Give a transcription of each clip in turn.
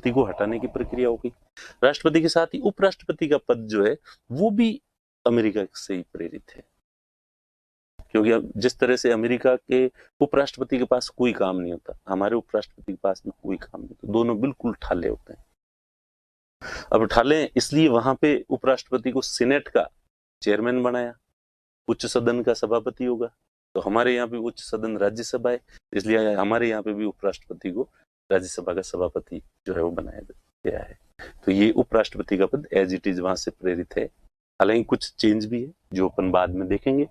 राष्ट्रपति को हटाने की प्रक्रिया हो गई। राष्ट्रपति के साथ ही उपराष्ट्रपति का पद जो है वो भी अमेरिका से ही प्रेरित है, क्योंकि अब जिस तरह से अमेरिका के उपराष्ट्रपति के पास कोई काम नहीं होता, हमारे उपराष्ट्रपति के पास भी कोई काम नहीं होता, दोनों बिल्कुल ठाले होते हैं। अब ठाले इसलिए वहां पे उपराष्ट्रपति को सीनेट का चेयरमैन बनाया, उच्च सदन का सभापति होगा। तो हमारे यहाँ पे उच्च सदन राज्यसभा है, इसलिए हमारे यहाँ पे भी उपराष्ट्रपति को राज्यसभा का सभापति जो है वो बनाया गया है। तो ये उपराष्ट्रपति का पद एज इट इज वहां से प्रेरित है, हालांकि कुछ चेंज भी है जो अपन बाद में देखेंगे।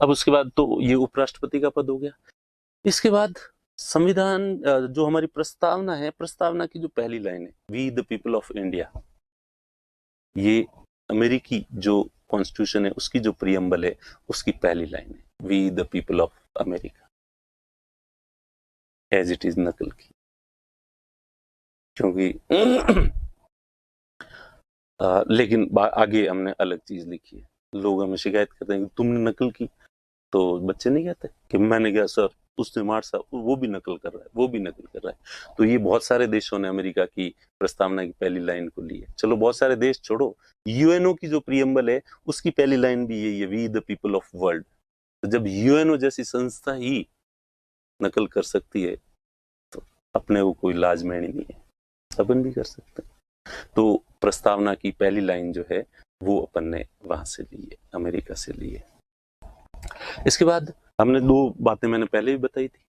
अब उसके बाद तो ये उपराष्ट्रपति का पद हो गया। इसके बाद संविधान जो हमारी प्रस्तावना है, प्रस्तावना की जो पहली लाइन है, we the people of India, ये अमेरिकी जो कॉन्स्टिट्यूशन है उसकी जो प्रियम्बल है उसकी पहली लाइन है, we the people of America, as it is नकल की, क्योंकि लेकिन आगे हमने अलग चीज लिखी है। लोग हमें शिकायत करते हैं कि तुमने नकल की, तो बच्चे नहीं कहते कि मैंने कहा सर उसने मार सा, वो भी नकल कर रहा है, वो भी नकल कर रहा है। तो ये बहुत सारे देशों ने अमेरिका की प्रस्तावना की पहली लाइन को ली है। चलो बहुत सारे देश छोड़ो, यूएनओ की जो प्रियम्बल है उसकी पहली लाइन भी यही है, we the people of world. तो जब यूएनओ जैसी संस्था ही नकल कर सकती है तो अपने को कोई लाजमैनी नहीं है, अपन भी कर सकते हैं। तो प्रस्तावना की पहली लाइन जो है वो अपन ने वहां से ली है, अमेरिका से ली है। इसके बाद हमने दो बातें मैंने पहले भी बताई थी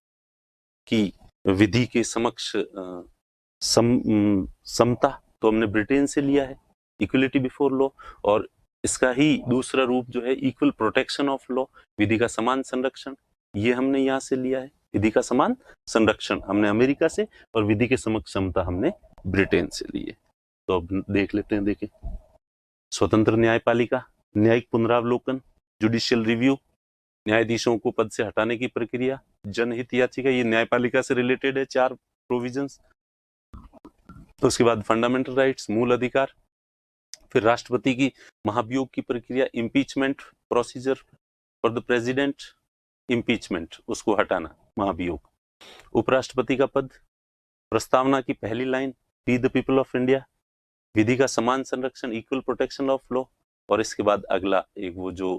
कि विधि के समक्ष समता, तो हमने ब्रिटेन से लिया है, इक्वलिटी बिफोर लॉ, और इसका ही दूसरा रूप जो है इक्वल प्रोटेक्शन ऑफ लॉ, विधि का समान संरक्षण, ये हमने यहाँ से लिया है। विधि का समान संरक्षण हमने अमेरिका से, और विधि के समक्ष समता हमने ब्रिटेन से ली है। तो अब देख लेते हैं, देखें, स्वतंत्र न्यायपालिका, न्यायिक पुनरावलोकन, जुडिशियल रिव्यू, न्यायाधीशों को पद से हटाने की प्रक्रिया, जनहित याचिका, ये न्यायपालिका से रिलेटेड है, 4 प्रोविजंस। तो उसके बाद फंडामेंटल राइट्स, मूल अधिकार, फिर राष्ट्रपति की महाभियोग की प्रक्रिया, impeachment procedure for the president, impeachment उसको हटाना, महाभियोग, उपराष्ट्रपति का पद, प्रस्तावना की पहली line, we the people of India, विधि का समान संरक्षण, इक्वल प्रोटेक्शन ऑफ लॉ, और इसके बाद अगला एक वो जो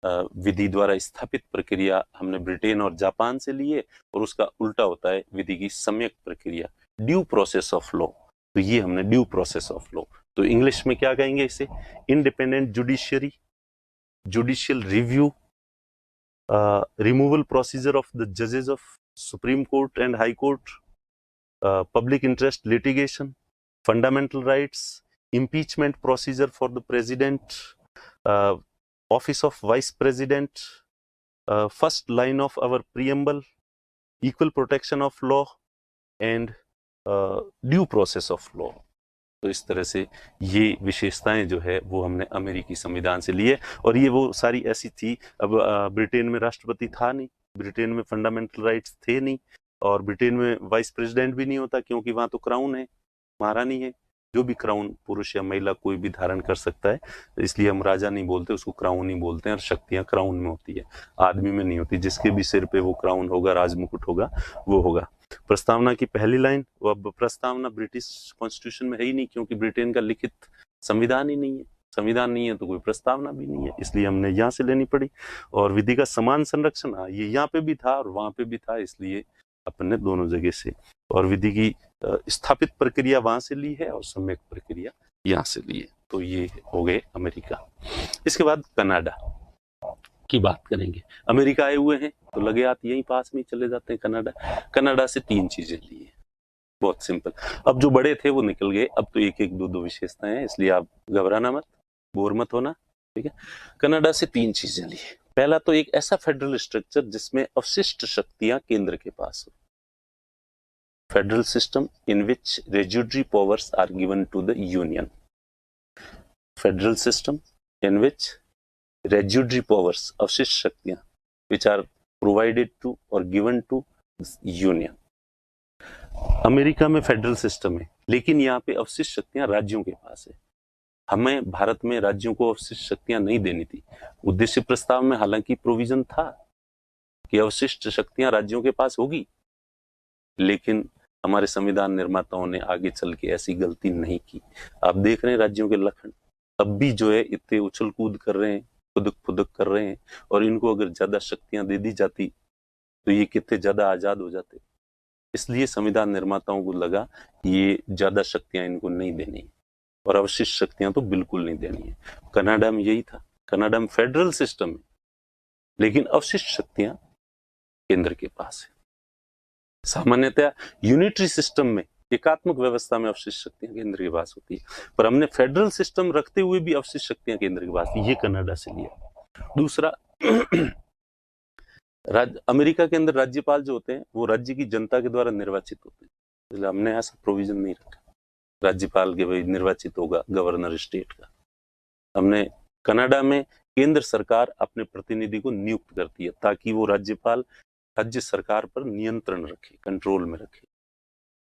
विधि द्वारा स्थापित प्रक्रिया हमने ब्रिटेन और जापान से लिए, और उसका उल्टा होता है विधि की सम्यक प्रक्रिया, ड्यू प्रोसेस ऑफ लॉ। तो ये हमने ड्यू प्रोसेस ऑफ लॉ, तो इंग्लिश में क्या कहेंगे इसे, independent judiciary, judicial review, removal procedure of the जजेस of Supreme Court and High Court, public interest litigation, fundamental rights, impeachment procedure for the president, office of vice president, first line of our preamble, equal protection of law and due process of law। तो इस तरह से ये विशेषताएं जो है वो हमने अमेरिकी संविधान से लिए, और ये वो सारी ऐसी थी। अब ब्रिटेन में राष्ट्रपति था नहीं, ब्रिटेन में फंडामेंटल राइट्स थे नहीं, और ब्रिटेन में वाइस प्रेसिडेंट भी नहीं होता, क्योंकि वहां तो क्राउन है, महारानी है, जो भी क्राउन पुरुष या महिला कोई भी धारण कर सकता है, इसलिए हम राजा नहीं बोलते, उसको क्राउन ही बोलते हैं, और शक्तियां क्राउन में होती है, आदमी में नहीं होती। जिसके भी सिर पे वो क्राउन होगा, राजमुकुट होगा, वो होगा। प्रस्तावना की पहली लाइन, वो अब प्रस्तावना ब्रिटिश कॉन्स्टिट्यूशन में है ही नहीं, क्योंकि ब्रिटेन का लिखित संविधान ही नहीं है, संविधान नहीं है तो कोई प्रस्तावना भी नहीं है, इसलिए हमने यहाँ से लेनी पड़ी। और विधि का समान संरक्षण, ये यहाँ पे भी था और वहां पे भी था, इसलिए अपन ने दोनों जगह से, और विधि की स्थापित प्रक्रिया वहां से ली है और सम्यक प्रक्रिया यहाँ से ली है। तो ये हो गए अमेरिका। इसके बाद कनाडा की बात करेंगे। अमेरिका आए हुए हैं तो लगे हाथ यहीं पास में चले जाते हैं कनाडा। कनाडा से 3 चीजें ली है, बहुत सिंपल। अब जो बड़े थे वो निकल गए, अब तो एक एक दो दो विशेषताएं हैं, इसलिए आप घबराना मत, बोर मत होना, ठीक है। कनाडा से 3 चीजें ली है। पहला तो एक ऐसा फेडरल स्ट्रक्चर जिसमें अवशिष्ट शक्तियां केंद्र के पास हो, federal system in which residuary powers are given to the union, federal system in which residuary powers, अवशिष्ट शक्तियां, which are provided to or given to union. America में फेडरल सिस्टम है, लेकिन यहाँ पे अवशिष्ट शक्तियां राज्यों के पास है। हमें भारत में राज्यों को अवशिष्ट शक्तियां नहीं देनी थी। उद्देश्य प्रस्ताव में हालांकि प्रोविजन था कि अवशिष्ट शक्तियां राज्यों के पास होगी, लेकिन हमारे संविधान निर्माताओं ने आगे चल के ऐसी गलती नहीं की। आप देख रहे हैं राज्यों के लक्षण, अब भी जो है इतने उछल कूद कर रहे हैं, खुदक फुदक कर रहे हैं, और इनको अगर ज्यादा शक्तियां दे दी जाती तो ये कितने ज्यादा आजाद हो जाते। इसलिए संविधान निर्माताओं को लगा ये ज्यादा शक्तियां इनको नहीं देनी है, और अवशिष्ट शक्तियां तो बिल्कुल नहीं देनी है। कनाडा में यही था, कनाडा में फेडरल सिस्टम है, लेकिन अवशिष्ट शक्तियां केंद्र के पास है। सामान्यतः यूनिटरी सिस्टम में, एकात्मक व्यवस्था में अवशिष्ट शक्तियां केंद्र के पास होती है, पर हमने फेडरल सिस्टम रखते हुए भी अवशिष्ट शक्तियां केंद्र के पास थी, ये कनाडा से लिया। दूसरा, अमेरिका के अंदर राज्यपाल जो होते हैं वो राज्य की जनता के द्वारा निर्वाचित होते हैं, इसलिए हमने ऐसा प्रोविजन नहीं रखा राज्यपाल के भाई निर्वाचित होगा गवर्नर स्टेट का। हमने कनाडा में केंद्र सरकार अपने प्रतिनिधि को नियुक्त करती है ताकि वो राज्यपाल राज्य सरकार पर नियंत्रण रखे, कंट्रोल में रखे।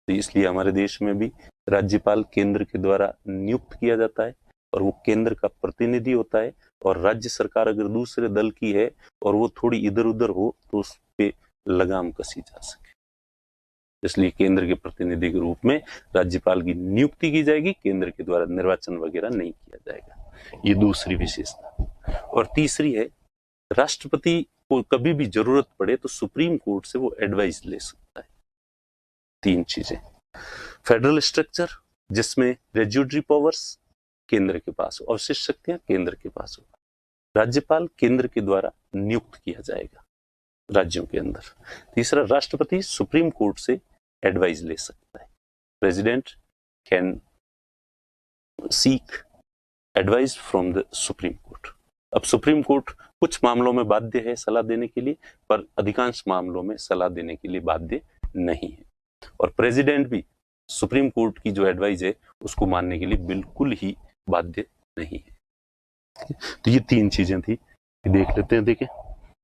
तो इसलिए हमारे देश में भी राज्यपाल केंद्र के द्वारा नियुक्त किया जाता है और वो केंद्र का प्रतिनिधि होता है, और राज्य सरकार अगर दूसरे दल की है और वो थोड़ी इधर उधर हो तो उस पे लगाम कसी जा सके, इसलिए केंद्र के प्रतिनिधि के रूप में राज्यपाल की नियुक्ति की जाएगी, केंद्र के द्वारा निर्वाचन वगैरह नहीं किया जाएगा। ये दूसरी विशेषता। और तीसरी है, राष्ट्रपति को कभी भी जरूरत पड़े तो सुप्रीम कोर्ट से वो एडवाइस ले सकता है। तीन चीजें, फेडरल स्ट्रक्चर जिसमें रेज्यूडरी पावर्स केंद्र के पास हो, अवशिष्ट शक्तियां केंद्र के पास हो, राज्यपाल केंद्र के द्वारा नियुक्त किया जाएगा राज्यों के अंदर। तीसरा, राष्ट्रपति सुप्रीम कोर्ट से एडवाइस ले सकता है, president can seek advice from the supreme court. अब सुप्रीम कोर्ट कुछ मामलों में बाध्य है सलाह देने के लिए, पर अधिकांश मामलों में सलाह देने के लिए बाध्य नहीं है, और प्रेसिडेंट भी सुप्रीम कोर्ट की जो एडवाइस है उसको मानने के लिए बिल्कुल ही बाध्य नहीं है। तो ये तीन चीजें थी, देख लेते हैं। देखिए,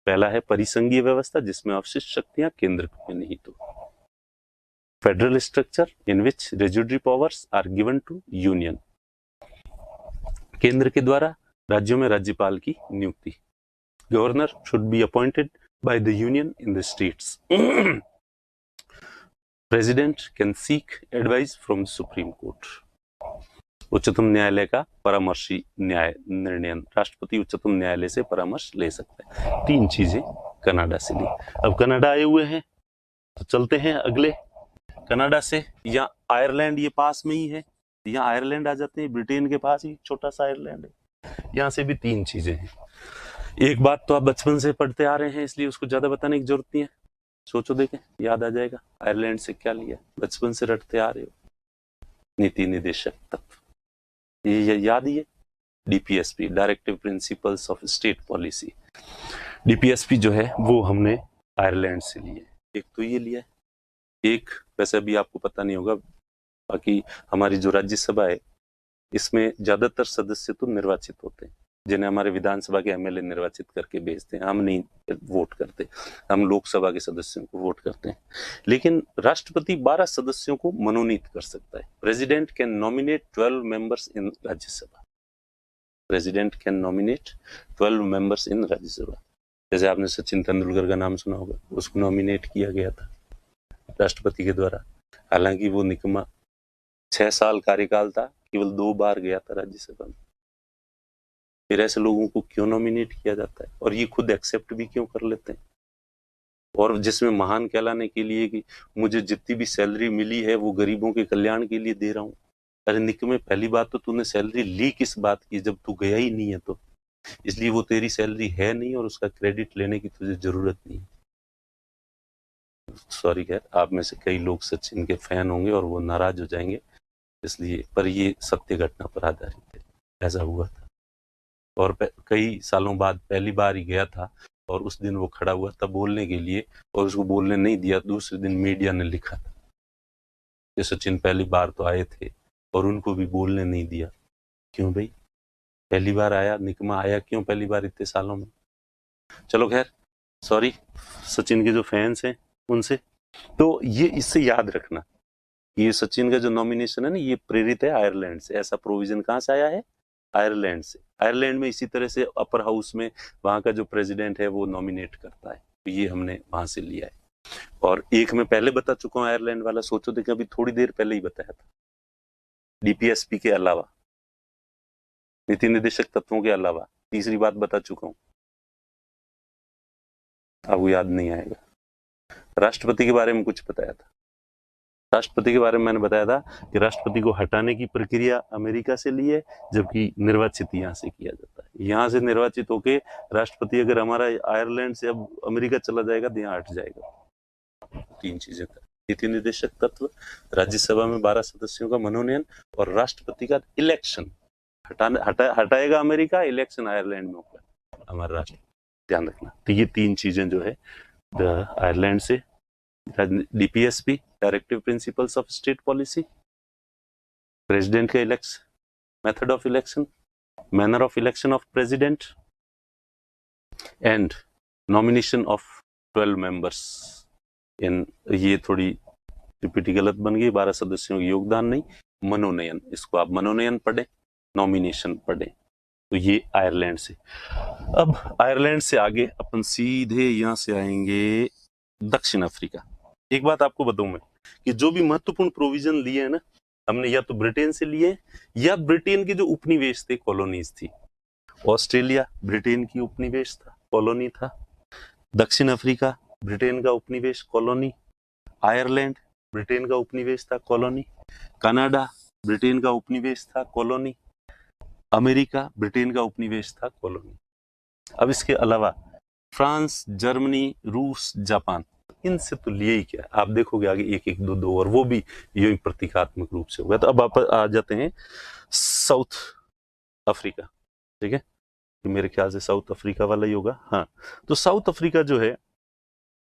पहला है परिसंघीय व्यवस्था जिसमें अवशिष्ट शक्तियां केंद्र में निहित हो, federal structure in which residuary powers are given to union, केंद्र के द्वारा राज्यों में राज्यपाल की नियुक्ति, governor should be appointed by the union in the states, president can seek advice from supreme court, उच्चतम न्यायालय का परामर्शी न्याय निर्णय, राष्ट्रपति उच्चतम न्यायालय से परामर्श ले सकता है। तीन चीजें कनाडा से ली। अब कनाडा आए हुए हैं तो चलते हैं अगले कनाडा से, या आयरलैंड ये पास में ही है, यहाँ आयरलैंड आ जाते हैं, ब्रिटेन के पास ही छोटा सा आयरलैंड है। यहाँ से भी तीन चीजें हैं। एक बात तो आप बचपन से पढ़ते आ रहे हैं इसलिए उसको ज्यादा बताने की जरूरत नहीं है, सोचो देखें याद आ जाएगा आयरलैंड से क्या लिया, बचपन से रटते आ रहे हो, नीति निदेशक तत्व, ये याद ही है। DPSP, directive principles of state policy, DPSP जो है वो हमने आयरलैंड से लिया है। एक तो ये लिया है, एक वैसे अभी आपको पता नहीं होगा, बाकी हमारी जो राज्यसभा है इसमें ज्यादातर सदस्य तो निर्वाचित होते हैं, जिन्हें हमारे विधानसभा के एमएलए निर्वाचित करके भेजते हैं, हम नहीं वोट करते, हम लोकसभा के सदस्यों को वोट करते हैं। लेकिन राष्ट्रपति 12 सदस्यों को मनोनीत कर सकता है। President can nominate 12 members in Rajya Sabha, president can nominate 12 members इन राज्यसभा। जैसे आपने सचिन तेंदुलकर का नाम सुना होगा, उसको नॉमिनेट किया गया था राष्ट्रपति के द्वारा, हालांकि वो निकम्मा 6 साल कार्यकाल था, केवल 2 बार गया था राज्यसभा में। फिर ऐसे लोगों को क्यों नॉमिनेट किया जाता है, और ये खुद एक्सेप्ट भी क्यों कर लेते हैं, और जिसमें महान कहलाने के लिए कि मुझे जितनी भी सैलरी मिली है वो गरीबों के कल्याण के लिए दे रहा हूँ। अरे निकम्मे, पहली बात तो तूने सैलरी ली किस बात की जब तू गया ही नहीं है, तो इसलिए वो तेरी सैलरी है नहीं और उसका क्रेडिट लेने की तुझे जरूरत नहीं। सॉरी खैर, आप में से कई लोग सचिन के फैन होंगे और वो नाराज हो जाएंगे, इसलिए, पर ये सत्य घटना पर आधारित है, ऐसा हुआ था। और कई सालों बाद पहली बार ही गया था, और उस दिन वो खड़ा हुआ था बोलने के लिए, और उसको बोलने नहीं दिया। दूसरे दिन मीडिया ने लिखा था कि सचिन पहली बार तो आए थे और उनको भी बोलने नहीं दिया। क्यों भाई, पहली बार आया, निकम्मा आया क्यों पहली बार इतने सालों में। चलो खैर, सॉरी सचिन के जो फैंस हैं उनसे। तो ये इससे याद रखना, ये सचिन का जो नॉमिनेशन है ना, ये प्रेरित है आयरलैंड से। ऐसा प्रोविजन कहाँ से आया है, आयरलैंड से। आयरलैंड में इसी तरह से अपर हाउस में वहां का जो प्रेसिडेंट है वो नॉमिनेट करता है, तो ये हमने वहां से लिया है। और एक मैं पहले बता चुका हूँ आयरलैंड वाला, सोचो देखिए अभी थोड़ी देर पहले ही बताया था। डीपीएसपी के अलावा, नीति निर्देशक तत्वों के अलावा तीसरी बात बता चुका हूं, आपको याद नहीं आएगा। राष्ट्रपति के बारे में कुछ बताया था। राष्ट्रपति के बारे में मैंने बताया था कि राष्ट्रपति को हटाने की प्रक्रिया अमेरिका से ली है, जबकि निर्वाचित यहाँ से किया जाता है। यहाँ से निर्वाचित होके राष्ट्रपति अगर हमारा आयरलैंड से अब अमेरिका चला जाएगा तो यहाँ हट जाएगा। तीन चीजें कर, नीति निर्देशक तत्व, राज्यसभा में 12 सदस्यों का मनोनयन और राष्ट्रपति का इलेक्शन। हटाएगा अमेरिका, इलेक्शन आयरलैंड में होगा हमारा राष्ट्र, ध्यान रखना। तो ये तीन चीजें जो है आयरलैंड से, DPSP directive principles of state policy, president का election, method of election, manner of election of president and nomination of 12 members in, ये थोड़ी टीपीटी गलत बन गई, 12 सदस्यों का योगदान नहीं, मनोनयन, इसको आप मनोनयन पढ़े, नॉमिनेशन पढ़े। तो ये आयरलैंड से। अब आयरलैंड से आगे अपन सीधे यहां से आएंगे दक्षिण अफ्रीका। एक बात आपको बताऊं मैं कि जो भी महत्वपूर्ण प्रोविजन लिए हैं ना हमने, या तो ब्रिटेन से लिए या ब्रिटेन के जो उपनिवेश थे, कॉलोनीज थी। ऑस्ट्रेलिया ब्रिटेन की उपनिवेश था, कॉलोनी था। दक्षिण अफ्रीका ब्रिटेन का उपनिवेश, कॉलोनी। आयरलैंड ब्रिटेन का उपनिवेश था, कॉलोनी। कनाडा ब्रिटेन का उपनिवेश था, कॉलोनी। अमेरिका ब्रिटेन का उपनिवेश था, कॉलोनी। अब इसके अलावा फ्रांस, जर्मनी, रूस, जापान, इनसे तो लिए ही क्या, आप देखोगे आगे एक एक दो दो, और वो भी ये प्रतीकात्मक रूप से होगा। तो अब आप आ जाते हैं साउथ अफ्रीका, ठीक है, मेरे ख्याल से साउथ अफ्रीका वाला ही होगा। हाँ, तो साउथ अफ्रीका जो है,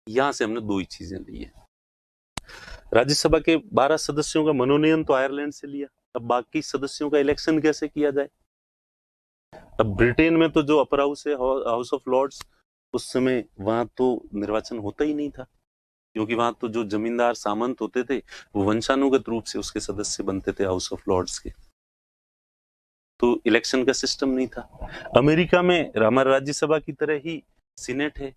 यहां से हमने दो ही चीजें ली है। राज्यसभा के 12 सदस्यों का मनोनयन तो आयरलैंड से लिया। अब बाकी सदस्यों का इलेक्शन कैसे किया जाए। अब ब्रिटेन में तो जो अपर हाउस है, हाउस ऑफ लॉर्ड्स, उस समय वहां तो निर्वाचन होता ही नहीं था, क्योंकि वहां तो जो जमींदार सामंत होते थे वो वंशानुगत रूप से उसके सदस्य बनते थे हाउस ऑफ लॉर्ड्स के, तो इलेक्शन का सिस्टम नहीं था। अमेरिका में हमारे राज्यसभा की तरह ही सीनेट है,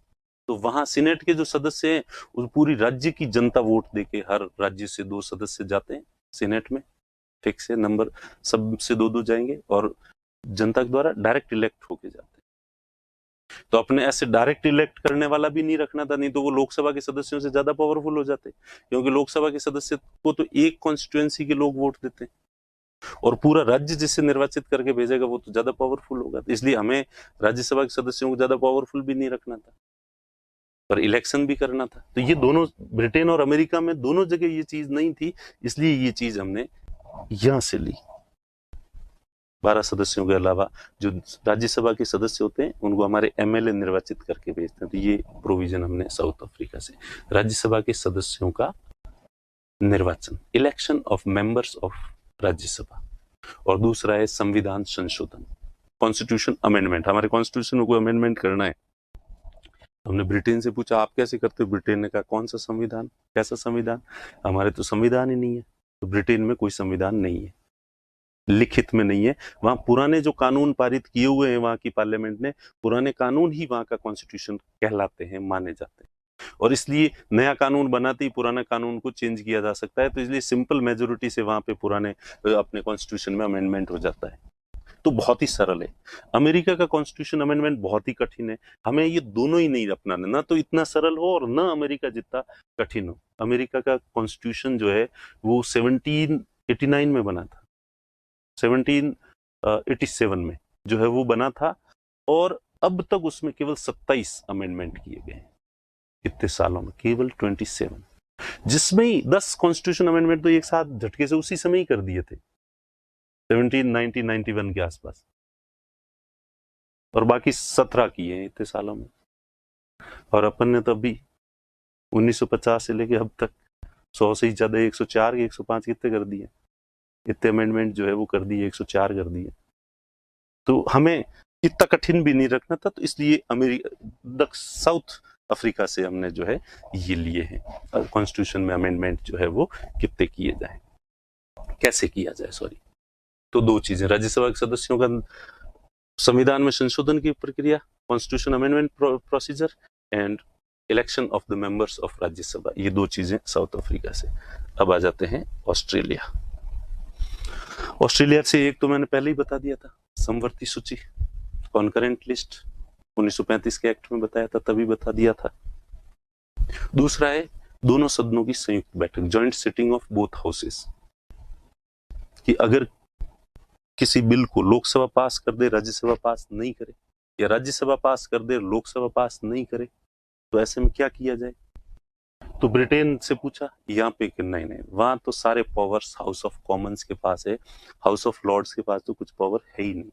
तो वहां सीनेट के जो सदस्य हैं उस पूरी राज्य की जनता वोट देके, हर राज्य से 2 सदस्य जाते हैं सीनेट में, फिक्स है नंबर, सब से 2-2 जाएंगे और जनता के द्वारा डायरेक्ट इलेक्ट होके जाते हैं। तो अपने ऐसे डायरेक्ट इलेक्ट करने वाला भी नहीं रखना था, नहीं तो वो लोकसभा के सदस्यों से ज्यादा पावरफुल हो जाते, क्योंकि लोकसभा के सदस्य को तो एक कॉन्स्टिट्यूएंसी के लोग वोट देते हैं और पूरा राज्य जिससे निर्वाचित करके भेजेगा वो तो ज्यादा पावरफुल होगा। इसलिए हमें राज्यसभा के सदस्यों को ज्यादा पावरफुल भी नहीं रखना था, पर इलेक्शन भी करना था। तो ये दोनों, ब्रिटेन और अमेरिका में दोनों जगह ये चीज नहीं थी, इसलिए ये चीज हमने यहां से ली। 12 सदस्यों के अलावा जो राज्यसभा के सदस्य होते हैं उनको हमारे एमएलए निर्वाचित करके भेजते हैं। तो ये प्रोविजन हमने साउथ अफ्रीका से, राज्यसभा के सदस्यों का निर्वाचन, election of members of Rajya Sabha. और दूसरा है संविधान संशोधन, कॉन्स्टिट्यूशन अमेंडमेंट। हमारे कॉन्स्टिट्यूशन में कोई अमेंडमेंट करना है, हमने ब्रिटेन से पूछा आप कैसे करते हो, ब्रिटेन ने कहा कौन सा संविधान, कैसा संविधान, हमारे तो संविधान ही नहीं है। तो ब्रिटेन में कोई संविधान नहीं है, लिखित में नहीं है। वहां पुराने जो कानून पारित किए हुए हैं वहां की पार्लियामेंट ने, पुराने कानून ही वहां का कॉन्स्टिट्यूशन कहलाते हैं, माने जाते हैं। और इसलिए नया कानून बनाते ही पुराना कानून को चेंज किया जा सकता है, तो इसलिए सिंपल मेजोरिटी से वहां पे पुराने अपने कॉन्स्टिट्यूशन में अमेंडमेंट हो जाता है। तो बहुत ही सरल है। अमेरिका का कॉन्स्टिट्यूशन अमेंडमेंट बहुत ही कठिन है। हमें ये दोनों ही नहीं अपनाना, ना तो इतना सरल हो और ना अमेरिका जितना कठिन हो। अमेरिका का कॉन्स्टिट्यूशन जो है वो 1789 में बना था, 1787 में जो है वो बना था, और अब तक उसमें केवल 27 अमेंडमेंट किए गए हैं। कितने सालों में? केवल 27, जिसमें 10 कॉन्स्टिट्यूशन अमेंडमेंट तो एक साथ झटके से उसी समय ही कर दिए थे 1791 के आसपास, और बाकी 17 किए हैं इतने सालों में। और अपन ने तो अभी 1950 से लेके अब तक 100 से ही ज्यादा, 104 के 105 कितने कर दिए, इतने अमेंडमेंट जो है वो कर दिए, 104 कर दिए। तो हमें इतना कठिन भी नहीं रखना था, तो इसलिए अमेरिका, साउथ अफ्रीका से हमने जो है ये लिए हैं कॉन्स्टिट्यूशन में अमेंडमेंट जो है वो कितने किए जाए, कैसे किया जाए, सॉरी। तो दो चीजें, राज्यसभा के सदस्यों का संविधान में संशोधन की प्रक्रिया, constitution amendment procedure, and election of the members of Rajya Sabha, ये दो चीजें साउथ अफ्रीका से। अब आ जाते हैं ऑस्ट्रेलिया। ऑस्ट्रेलिया से एक तो मैंने पहले ही बता दिया था, समवर्ती सूची, कॉन्करेंट लिस्ट, 1935 के एक्ट में बताया था, तभी बता दिया था। दूसरा है दोनों सदनों की संयुक्त बैठक, joint sitting of both houses, कि अगर किसी बिल को लोकसभा पास कर दे, राज्यसभा पास नहीं करे, या राज्यसभा पास कर दे, लोकसभा पास नहीं करे, तो ऐसे में क्या किया जाए। तो ब्रिटेन से पूछा, यहाँ पे कि नहीं नहीं, वहां तो सारे पावर्स हाउस ऑफ कॉमन्स के पास है, हाउस ऑफ लॉर्ड्स के पास तो कुछ पावर है ही नहीं,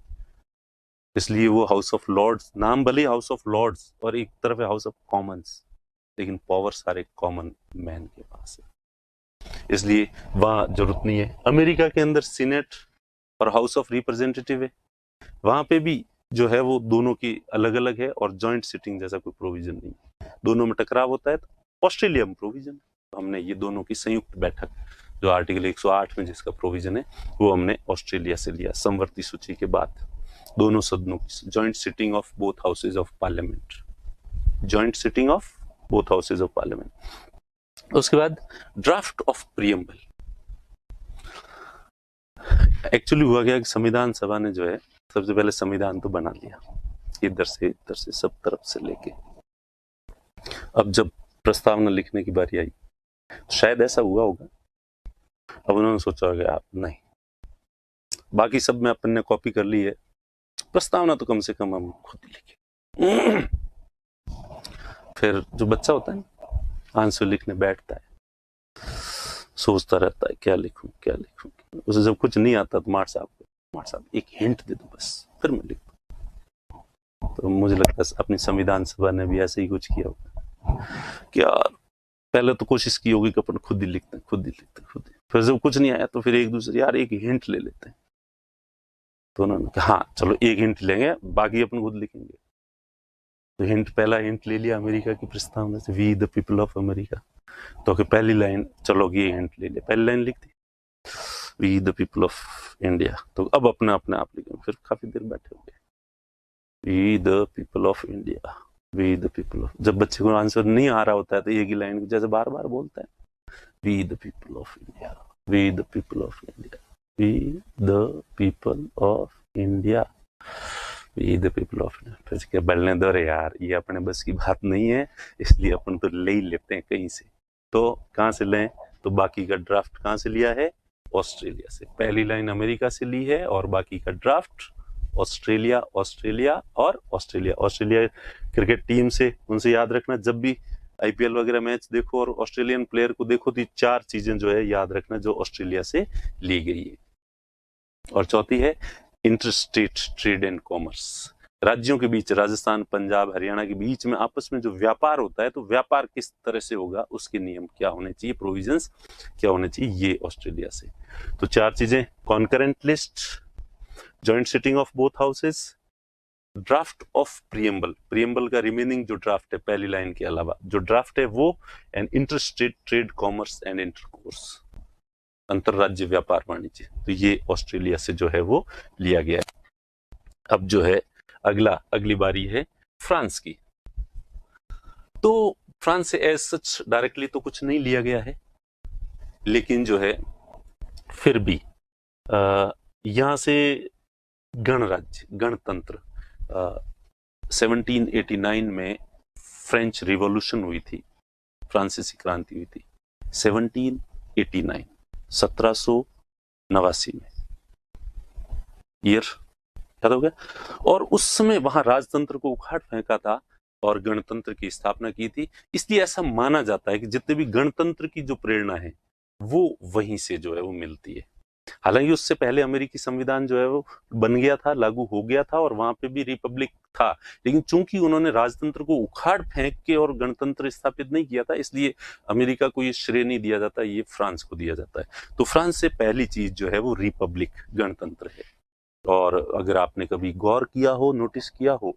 इसलिए वो हाउस ऑफ लॉर्ड्स, नाम भले हाउस ऑफ लॉर्ड्स और एक तरफ है हाउस ऑफ कॉमन्स, लेकिन पावर सारे कॉमन मैन के पास है, इसलिए वहां जरूरत नहीं है। अमेरिका के अंदर सीनेट और हाउस ऑफ रिप्रेजेंटेटिव है, वहां पे भी जो है वो दोनों की अलग अलग है और जॉइंट सिटिंग जैसा कोई प्रोविजन नहीं है, दोनों में टकराव होता है। तो ऑस्ट्रेलिया में प्रोविजन, तो हमने ये दोनों की संयुक्त बैठक जो आर्टिकल 108 में जिसका प्रोविजन है वो हमने ऑस्ट्रेलिया से लिया, समवर्ती सूची के बाद दोनों सदनों की joint sitting of both houses of parliament, joint sitting of both houses of parliament. उसके बाद ड्राफ्ट ऑफ प्रियम्बल। एक्चुअली हुआ गया कि संविधान सभा ने जो है सबसे पहले संविधान तो बना लिया, इधर से सब तरफ से लेके, अब जब प्रस्तावना लिखने की बारी आई, शायद ऐसा हुआ होगा, अब उन्होंने सोचा होगा आप नहीं, बाकी सब में अपन ने कॉपी कर ली है, प्रस्तावना तो कम से कम हम खुद ही लिखे। फिर जो बच्चा होता है ना, आंसर लिखने बैठता है, सोचता रहता है क्या लिखूं क्या लिखूं, उसे जब कुछ नहीं आता तो मार साहब एक हिंट दे दो बस, फिर मैं लिख दूं। तो मुझे लगता है अपनी संविधान सभा ने भी ऐसे ही कुछ किया होगा कि यार पहले तो कोशिश की होगी कि अपन खुद ही लिखते हैं, फिर जब कुछ नहीं आया तो फिर एक दूसरे यार एक हिंट ले लेते हैं, तो उन्होंने कहा हाँ चलो एक हिंट लेंगे, बाकी अपन खुद लिखेंगे। तो पहला हिंट ले लिया अमेरिका की प्रस्तावना से, we the people of America, तो कि पहली लाइन चलो ये हिंट ले लिया, पहली लाइन लिख दी we the people of India, तो अब अपने आप लिखेंगे। फिर काफी देर बैठे हो गए, we the people of India, we the people of, जब बच्चे को आंसर नहीं आ रहा होता है तो एक ही लाइन जैसे बार बार बोलता है, we the people of India, we the people of India, we the people of India, we the people of India. फिर क्या बोलने दो रे यार, ये अपने बस की बात नहीं है, इसलिए अपन तो ले ही लेते हैं कहीं से। तो कहाँ से लें, तो बाकी का ड्राफ्ट कहाँ से लिया है, ऑस्ट्रेलिया से। पहली लाइन अमेरिका से ली है और बाकी का ड्राफ्ट ऑस्ट्रेलिया और ऑस्ट्रेलिया क्रिकेट टीम से। उनसे याद रखना, जब भी आईपीएल वगैरह मैच देखो और ऑस्ट्रेलियन प्लेयर को देखो तो चार चीजें जो है याद रखना जो ऑस्ट्रेलिया से ली गई है। और चौथी है इंटरस्टेट ट्रेड एंड कॉमर्स, राज्यों के बीच, राजस्थान पंजाब हरियाणा के बीच में आपस में जो व्यापार होता है तो व्यापार किस तरह से होगा, उसके नियम क्या होने चाहिए, प्रोविजंस क्या होने चाहिए, ये ऑस्ट्रेलिया से। तो चार चीजें, concurrent list, joint sitting of both houses, draft of preamble का रिमेनिंग जो ड्राफ्ट है पहली लाइन के अलावा जो ड्राफ्ट है वो, and interstate trade commerce and intercourse, अंतरराज्य व्यापार वाणिज्य, तो ये ऑस्ट्रेलिया से जो है वो लिया गया है। अब जो है अगली बारी है फ्रांस की। तो फ्रांस से एज सच डायरेक्टली तो कुछ नहीं लिया गया है, लेकिन जो है फिर भी यहां से गणराज्य, गणतंत्र, 1789 में फ्रेंच रिवॉल्यूशन हुई थी, फ्रांसीसी क्रांति हुई थी 1789, 1789 में, ईयर याद हो गया। और उस समय वहां राजतंत्र को उखाड़ फेंका था और गणतंत्र की स्थापना की थी। इसलिए ऐसा माना जाता है कि जितने भी गणतंत्र की जो प्रेरणा है वो वहीं से जो है वो मिलती है। हालांकि उससे पहले अमेरिकी संविधान जो है वो बन गया था, लागू हो गया था और वहां पे भी रिपब्लिक था, लेकिन चूंकि उन्होंने राजतंत्र को उखाड़ फेंक के और गणतंत्र स्थापित नहीं किया था, इसलिए अमेरिका को ये श्रेय नहीं दिया जाता, ये फ्रांस को दिया जाता है। तो फ्रांस से पहली चीज जो है वो रिपब्लिक, गणतंत्र है। और अगर आपने कभी गौर किया हो, नोटिस किया हो,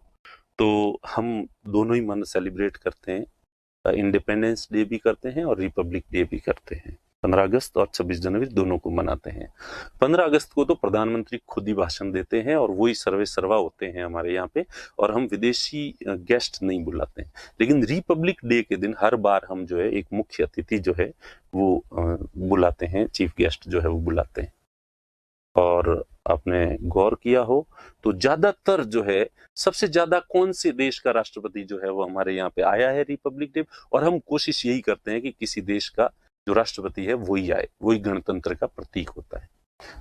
तो हम दोनों ही मन सेलिब्रेट करते हैं, इंडिपेंडेंस डे भी करते हैं और रिपब्लिक डे भी करते हैं। 15 अगस्त और 26 जनवरी दोनों को मनाते हैं। 15 अगस्त को तो प्रधानमंत्री खुद ही भाषण देते हैं और वही सर्वे सर्वा होते हैं हमारे यहाँ पे, और हम विदेशी गेस्ट नहीं बुलाते हैं। लेकिन रिपब्लिक डे के दिन हर बार हम जो है एक मुख्य अतिथि जो है वो बुलाते हैं, चीफ गेस्ट जो है वो बुलाते हैं। और आपने गौर किया हो तो ज्यादातर जो है, सबसे ज्यादा कौन से देश का राष्ट्रपति जो है वो हमारे यहाँ पे आया है रिपब्लिक डे, और हम कोशिश यही करते हैं कि किसी देश का जो राष्ट्रपति है वही आए, वही गणतंत्र का प्रतीक होता है।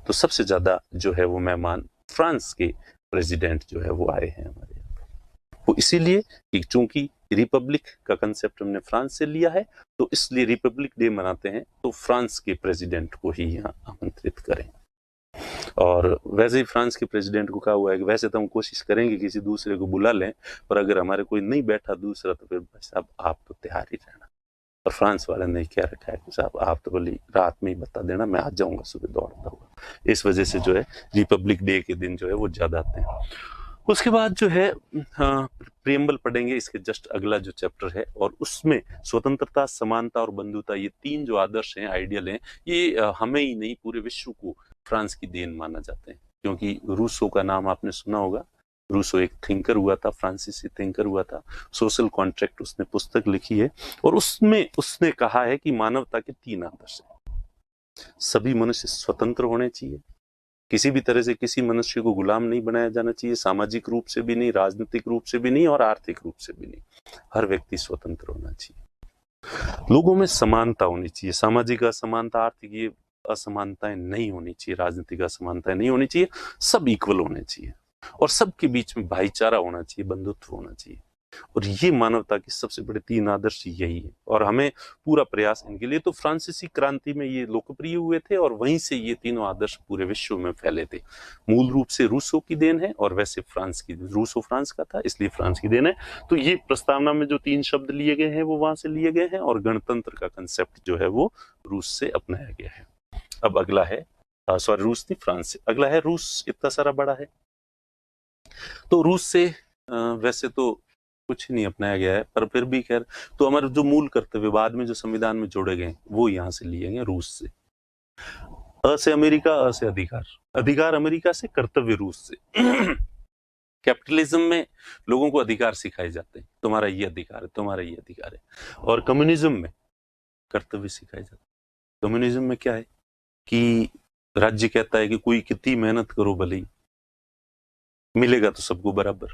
तो सबसे ज्यादा जो है वो मेहमान फ्रांस के प्रेसिडेंट जो है वो आए हैं हमारे यहाँ पे। वो इसीलिए कि चूंकि रिपब्लिक का कंसेप्ट हमने फ्रांस से लिया है, तो इसलिए रिपब्लिक डे मनाते हैं तो फ्रांस के प्रेसिडेंट को ही यहाँ आमंत्रित करें। और वैसे ही फ्रांस के प्रेसिडेंट को कहा हुआ है कि वैसे तो हम कोशिश करेंगे किसी दूसरे को बुला लें, पर अगर हमारे कोई नहीं बैठा दूसरा तो फिर साहब आप तो तैयार ही रहना। और फ्रांस वाले ने क्या रखा है कि साहब आप तो बोली रात में ही बता देना, मैं आ जाऊंगा सुबह दौड़ता हुआ। इस वजह से जो है रिपब्लिक डे के दिन जो है वो ज्यादा आते हैं। उसके बाद जो है प्रियम्बल पढ़ेंगे, इसके जस्ट अगला जो चैप्टर है, और उसमें स्वतंत्रता, समानता और बंधुता, ये तीन जो आदर्श हैं, आइडियल हैं, ये हमें ही नहीं पूरे विश्व को फ्रांस की देन माना जाते हैं। क्योंकि रूसो का नाम आपने सुना होगा, रूसो एक थिंकर हुआ था, फ्रांसीसी थिंकर हुआ था। सोशल कॉन्ट्रैक्ट उसने पुस्तक लिखी है, और उसमें उसने कहा है कि मानवता के तीन आदर्श हैं। सभी मनुष्य स्वतंत्र होने चाहिए, किसी भी तरह से किसी मनुष्य को गुलाम नहीं बनाया जाना चाहिए, सामाजिक रूप से भी नहीं, राजनीतिक रूप से भी नहीं, और आर्थिक रूप से भी नहीं। हर व्यक्ति स्वतंत्र होना चाहिए। लोगों में समानता होनी चाहिए, सामाजिक असमानता, आर्थिक ये असमानताएं नहीं होनी चाहिए, राजनीतिक असमानताएं नहीं होनी चाहिए, सब इक्वल होने चाहिए, और सबके बीच में भाईचारा होना चाहिए, बंधुत्व होना चाहिए। और ये मानवता के सबसे बड़े तीन आदर्श यही है, और हमें पूरा प्रयास इनके लिए। तो फ्रांसीसी क्रांति में ये लोकप्रिय हुए थे, और वहीं से ये तीनों आदर्श पूरे विश्व में फैले थे। मूल रूप से रूसो की देन है, और वैसे फ्रांस की, रूसो फ्रांस का था इसलिए फ्रांस की देन है। तो ये प्रस्तावना में जो तीन शब्द लिए गए हैं वो वहां से लिए गए हैं, और गणतंत्र का कंसेप्ट जो है वो रूस से अपनाया गया है। अब अगला है, सॉरी रूस नहीं, फ्रांस से। अगला है रूस, इतना सारा बड़ा है तो रूस से वैसे तो कुछ नहीं अपनाया गया है, पर फिर भी खैर, तो हमारे जो मूल कर्तव्य बाद में जो संविधान में जोड़े गए वो यहाँ से लिए गए रूस से। अ से अमेरिका, अ से अधिकार, अधिकार अमेरिका से, कर्तव्य रूस से। कैपिटलिज्म में लोगों को अधिकार सिखाए जाते हैं, तुम्हारा ये अधिकार है, तुम्हारा ये अधिकार है। और कम्युनिज्म में कर्तव्य सिखाए जाते हैं। कम्युनिज्म में क्या है कि राज्य कहता है कि कोई कितनी मेहनत करो भले ही, मिलेगा तो सबको बराबर,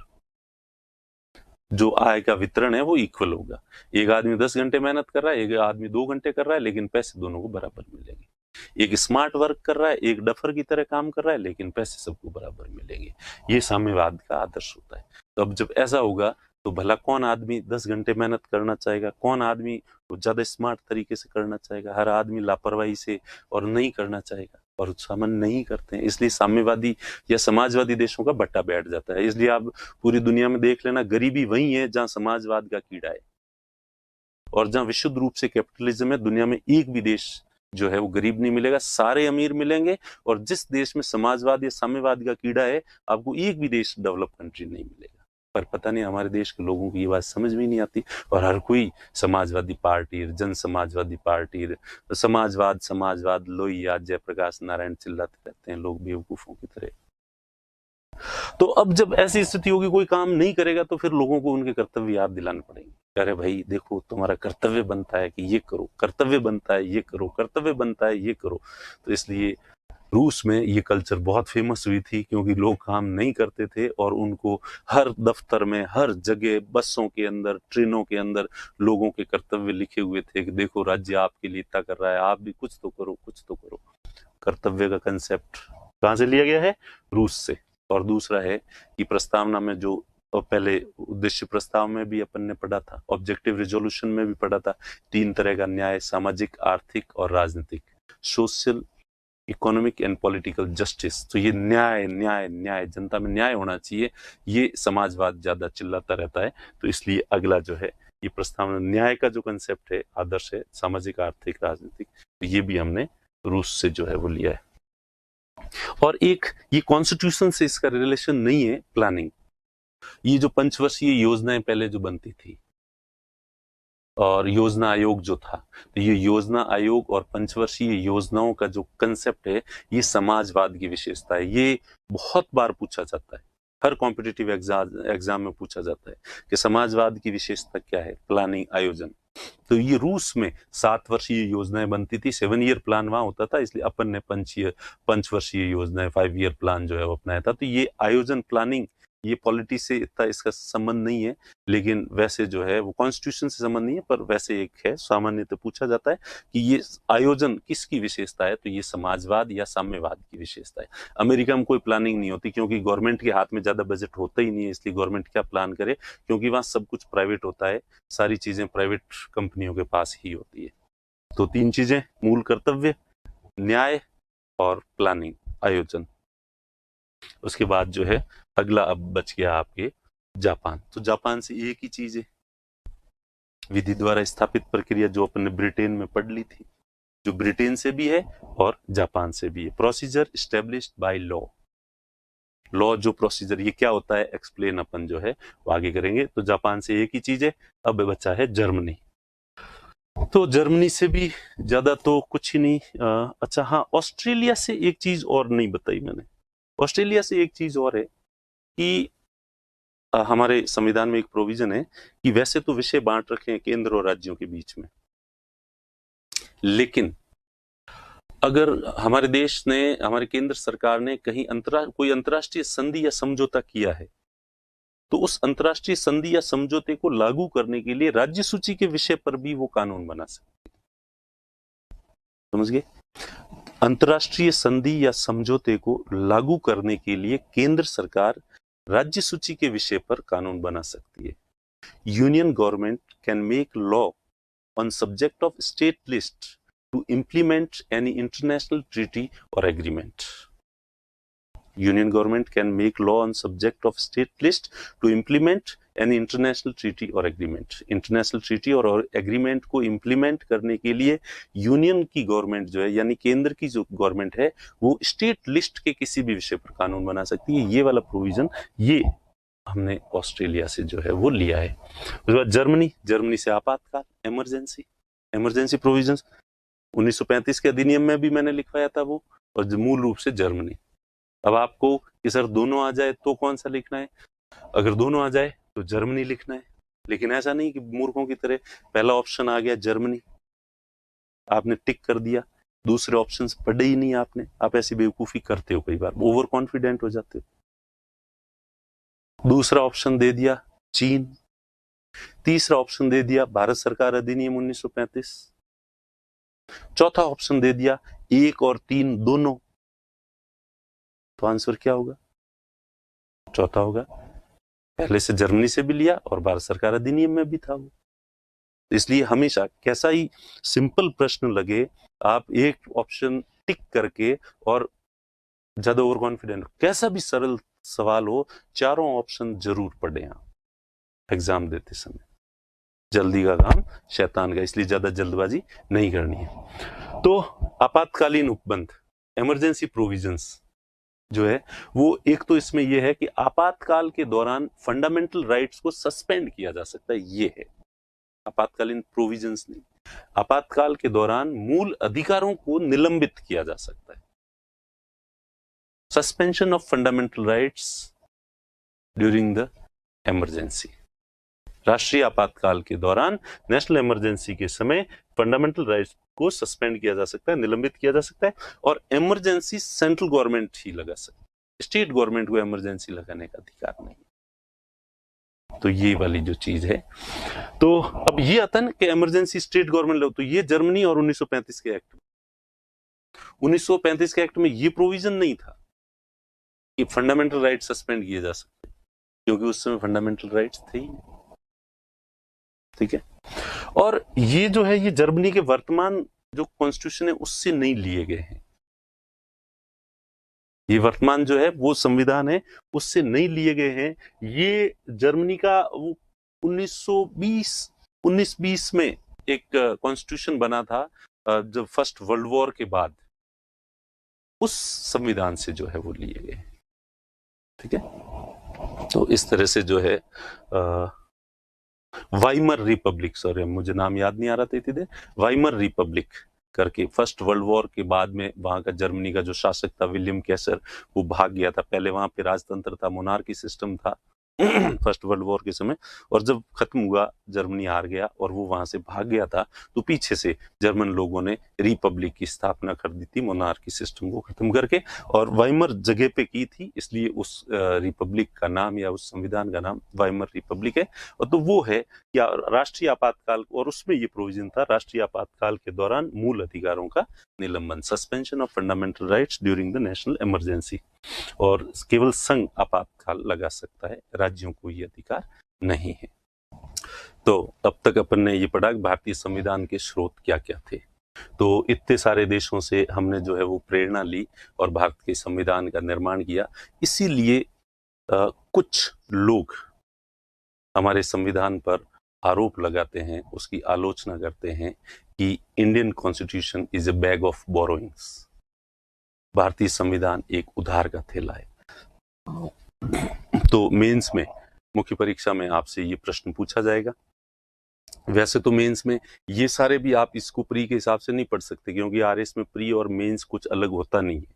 जो आय का वितरण है वो इक्वल होगा। एक आदमी 10 घंटे मेहनत कर रहा है, एक आदमी 2 घंटे कर रहा है, लेकिन पैसे दोनों को बराबर मिलेंगे। एक स्मार्ट वर्क कर रहा है, एक डफर की तरह काम कर रहा है, लेकिन पैसे सबको बराबर मिलेंगे। ये साम्यवाद का आदर्श होता है। तो अब जब ऐसा होगा तो भला कौन आदमी 10 घंटे मेहनत करना चाहेगा, कौन आदमी ज्यादा स्मार्ट तरीके से करना चाहेगा? हर आदमी लापरवाही से और नहीं करना चाहेगा, और सामान्य नहीं करते हैं। इसलिए साम्यवादी या समाजवादी देशों का बट्टा बैठ जाता है। इसलिए आप पूरी दुनिया में देख लेना, गरीबी वही है जहां समाजवाद का कीड़ा है, और जहां विशुद्ध रूप से कैपिटलिज्म है, दुनिया में एक भी देश जो है वो गरीब नहीं मिलेगा, सारे अमीर मिलेंगे। और जिस देश में समाजवाद या साम्यवाद का कीड़ा है, आपको एक भी देश डेवलप कंट्री नहीं मिलेगा। पर पता नहीं हमारे देश के लोगों को ये बात समझ भी नहीं आती, और हर कोई समाजवादी पार्टी, जन समाजवादी पार्टी, समाजवाद समाजवाद, लोहिया, जयप्रकाश नारायण चिल्लाते रहते हैं लोग बेवकूफों की तरह। तो अब जब ऐसी स्थिति होगी, कोई काम नहीं करेगा, तो फिर लोगों को उनके कर्तव्य याद दिलाने पड़ेंगे। अरे भाई देखो, तुम्हारा कर्तव्य बनता है कि ये करो, कर्तव्य बनता है ये करो, कर्तव्य बनता है ये करो। तो इसलिए रूस में ये कल्चर बहुत फेमस हुई थी, क्योंकि लोग काम नहीं करते थे, और उनको हर दफ्तर में, हर जगह, बसों के अंदर, ट्रेनों के अंदर लोगों के कर्तव्य लिखे हुए थे कि देखो राज्य आपके लिए इतना कर रहा है, आप भी कुछ तो करो, कुछ तो करो। कर्तव्य का कंसेप्ट कहाँ से लिया गया है? रूस से। और दूसरा है कि प्रस्तावना में जो पहले उद्देश्य प्रस्ताव में भी अपन ने पढ़ा था, ऑब्जेक्टिव रिजोल्यूशन में भी पढ़ा था, 3 तरह का न्याय, सामाजिक, आर्थिक और राजनीतिक, social, economic and political justice. तो ये न्याय न्याय न्याय, जनता में न्याय होना चाहिए, ये समाजवाद ज्यादा चिल्लाता रहता है। तो इसलिए अगला जो है ये प्रस्तावना, न्याय का जो कंसेप्ट है, आदर्श है, सामाजिक, आर्थिक, राजनीतिक, तो ये भी हमने रूस से जो है वो लिया है। और एक ये कॉन्स्टिट्यूशन से इसका रिलेशन नहीं है, प्लानिंग। ये जो पंचवर्षीय योजनाएं पहले जो बनती थी, और योजना आयोग जो था, तो ये योजना आयोग और पंचवर्षीय योजनाओं का जो कंसेप्ट है, ये समाजवाद की विशेषता है। ये बहुत बार पूछा जाता है, हर कॉम्पिटिटिव एग्जाम में पूछा जाता है कि समाजवाद की विशेषता क्या है, प्लानिंग, आयोजन। तो ये रूस में 7 वर्षीय योजनाएं बनती थी, 7 ईयर प्लान वहां होता था, इसलिए अपन ने पंचवर्षीय योजनाएं, 5 ईयर प्लान जो है वो अपनाया था। तो ये आयोजन, प्लानिंग, ये पॉलिटी से इतना इसका संबंध नहीं है, लेकिन वैसे जो है वो कॉन्स्टिट्यूशन से संबंध नहीं है, पर वैसे एक है, सामान्यतः पूछा जाता है कि ये आयोजन किसकी विशेषता है, तो ये समाजवाद या साम्यवाद की विशेषता है। अमेरिका में कोई प्लानिंग नहीं होती, क्योंकि गवर्नमेंट के हाथ में ज्यादा बजट होता ही नहीं है, इसलिए गवर्नमेंट क्या प्लान करे, क्योंकि वहां सब कुछ प्राइवेट होता है, सारी चीजें प्राइवेट कंपनियों के पास ही होती है। तो 3 चीजें, मूल कर्तव्य, न्याय और प्लानिंग, आयोजन। उसके बाद जो है अगला अब बच गया आपके जापान। तो जापान से एक ही चीज है, विधि द्वारा स्थापित प्रक्रिया, जो अपन ने ब्रिटेन में पढ़ ली थी, जो ब्रिटेन से भी है और जापान से भी है। Procedure established by law, law जो प्रोसीजर, ये क्या होता है एक्सप्लेन अपन जो है वो आगे करेंगे। तो जापान से एक ही चीज है। अब बचा है जर्मनी। तो जर्मनी से भी ज्यादा तो कुछ ही नहीं। अच्छा हाँ, ऑस्ट्रेलिया से एक चीज और नहीं बताई मैंने। ऑस्ट्रेलिया से एक चीज और है कि हमारे संविधान में एक प्रोविजन है कि वैसे तो विषय बांट रखे हैं केंद्र और राज्यों के बीच में, लेकिन अगर हमारे देश ने, हमारे केंद्र सरकार ने कहीं कोई अंतर्राष्ट्रीय संधि या समझौता किया है, तो उस अंतर्राष्ट्रीय संधि या समझौते को लागू करने के लिए राज्य सूची के विषय पर भी वो कानून बना सकते हैं। समझ गए? अंतर्राष्ट्रीय संधि या समझौते को लागू करने के लिए केंद्र सरकार राज्य सूची के विषय पर कानून बना सकती है। Union government can make law on subject of state list to implement any international treaty or agreement. Union government can make law on subject of state list to implement any international treaty or agreement. International treaty और agreement को implement करने के लिए union की government जो है, यानी केंद्र की जो गवर्नमेंट है, वो स्टेट लिस्ट के किसी भी विषय पर कानून बना सकती है। ये वाला प्रोविजन ये हमने ऑस्ट्रेलिया से जो है वो लिया है। उसके बाद जर्मनी से आपातकाल, इमरजेंसी प्रोविजंस 1935 के अधिनियम में भी मैंने लिखवाया था वो, और मूल रूप से जर्मनी। अब आपको कि सर दोनों आ जाए तो कौन सा लिखना है? अगर दोनों आ जाए तो जर्मनी लिखना है, लेकिन ऐसा नहीं कि मूर्खों की तरह पहला ऑप्शन आ गया जर्मनी, आपने टिक कर दिया, दूसरे ऑप्शंस पढ़े ही नहीं आपने। आप ऐसी बेवकूफी करते हो, कई बार ओवर कॉन्फिडेंट हो जाते हो। दूसरा ऑप्शन दे दिया चीन, तीसरा ऑप्शन दे दिया भारत सरकार अधिनियम 1935, चौथा ऑप्शन दे दिया 1 और 3 दोनों। तो आंसर क्या होगा? चौथा होगा। पहले से जर्मनी से भी लिया और भारत सरकार अधिनियम में भी था वो। इसलिए हमेशा कैसा ही सिंपल प्रश्न लगे, आप एक ऑप्शन टिक करके, और ज्यादा ओवर कॉन्फिडेंट, कैसा भी सरल सवाल हो, चारों ऑप्शन जरूर पढ़ें आप एग्जाम देते समय। जल्दी का काम शैतान का, इसलिए ज्यादा जल्दबाजी नहीं करनी है। तो आपातकालीन उपबंध, इमरजेंसी प्रोविजंस जो है वो, एक तो इसमें यह है कि आपातकाल के दौरान फंडामेंटल राइट्स को सस्पेंड किया जा सकता है, ये है आपातकालीन प्रोविजंस। नहीं, आपातकाल के दौरान मूल अधिकारों को निलंबित किया जा सकता है। Suspension of fundamental rights during the emergency, राष्ट्रीय आपातकाल के दौरान, नेशनल इमरजेंसी के समय फंडामेंटल राइट्स को सस्पेंड किया जा सकता है, निलंबित किया जा सकता है। और इमरजेंसी सेंट्रल गवर्नमेंट ही लगा सकती है, स्टेट गवर्नमेंट को इमरजेंसी लगाने का अधिकार नहीं। तो ये वाली जो चीज है, तो अब ये आता है ना कि इमरजेंसी स्टेट गवर्नमेंट लो, तो ये जर्मनी और 1935 के एक्ट में, 1935 के एक्ट में ये प्रोविजन नहीं था कि फंडामेंटल राइट सस्पेंड किए जा सकते, क्योंकि उस समय फंडामेंटल राइट्स थे ही नहीं। ठीक है, और ये जो है ये जर्मनी के वर्तमान जो कॉन्स्टिट्यूशन है उससे नहीं लिए गए हैं। ये वर्तमान जो है वो संविधान है उससे नहीं लिए गए हैं। ये जर्मनी का वो 1920 में एक कॉन्स्टिट्यूशन बना था, जब फर्स्ट वर्ल्ड वॉर के बाद, उस संविधान से जो है वो लिए गए। ठीक है, तो इस तरह से जो है वाइमर रिपब्लिक, सॉरी मुझे नाम याद नहीं आ रहा था इतनी देर, वाइमर रिपब्लिक करके, फर्स्ट वर्ल्ड वॉर के बाद में वहां का जर्मनी का जो शासक था विलियम कैसर, वो भाग गया था। पहले वहां पे राजतंत्र था, मोनार्की सिस्टम था फर्स्ट वर्ल्ड वॉर के समय, और जब खत्म हुआ, जर्मनी हार गया और वो वहां से भाग गया था, तो पीछे से जर्मन लोगों ने रिपब्लिक की स्थापना कर दी थी मोनार्की सिस्टम को खत्म करके, और वाइमर जगह पे की थी, इसलिए उस रिपब्लिक का नाम या उस संविधान का नाम वाइमर रिपब्लिक है। और तो वो है या राष्ट्रीय आपातकाल, और उसमें ये प्रोविजन था राष्ट्रीय आपातकाल के दौरान मूल अधिकारों का निलंबन, suspension of fundamental rights during the national emergency, और केवल संघ आपातकाल लगा सकता है, राज्यों को ये अधिकार नहीं है। तो अब तक अपन ने ये पढ़ा कि भारतीय संविधान के स्रोत क्या क्या थे। तो इतने सारे देशों से हमने जो है वो प्रेरणा ली और भारत के संविधान का निर्माण किया। इसीलिए कुछ लोग हमारे संविधान पर आरोप लगाते हैं, उसकी आलोचना करते हैं कि Indian constitution is a bag of borrowings, भारतीय संविधान एक उधार का थैला है। तो मेंस में, मुख्य परीक्षा में आपसे ये प्रश्न पूछा जाएगा। वैसे तो मेंस में ये सारे भी आप इसको प्री के हिसाब से नहीं पढ़ सकते, क्योंकि आरएस में प्री और मेंस कुछ अलग होता नहीं है,